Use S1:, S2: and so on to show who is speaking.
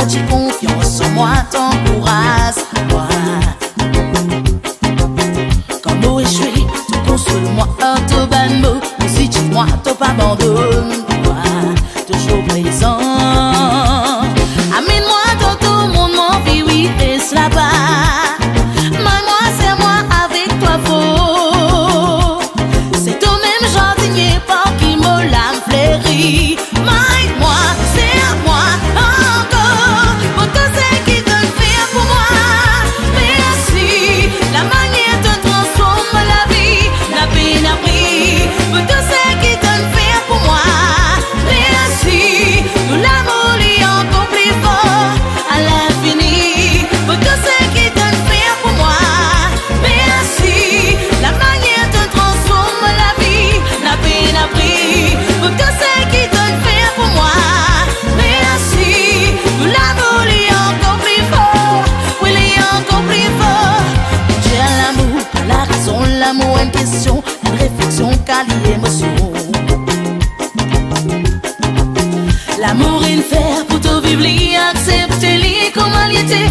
S1: j'ai confiance en moi, t'encourage moi. Quand nous échoué, tu console-moi, te banne mot. Si tu moi, te pas abandonne moi, toujours présent. Amène-moi dans tout le monde, mon vie, oui, et cela va. Moi, c'est moi avec toi, faux. C'est toi-même, jardinier, par qui me l'âme fleurie. Moi, c'est à moi, encore. Pour tout ce qui te fait pour moi. Merci, la manière te transforme la vie, la peine a pris. Pour tout ce qui te fait pour moi. Merci, nous l'amour est encore plus fort à l'infini. Pour tout ce qui te fait pour moi. Merci, la manière te transforme la vie, la peine a pris. Pour tout ce qui te fait pour moi. Merci, nous l'amour est encore plus fort. Oui, il est encore plus fort. J'ai l'amour, la raison, l'amour, une question, une réflexion, quelle émotion. L'amour est une fer pour te vivre, accepter-les comme elle était.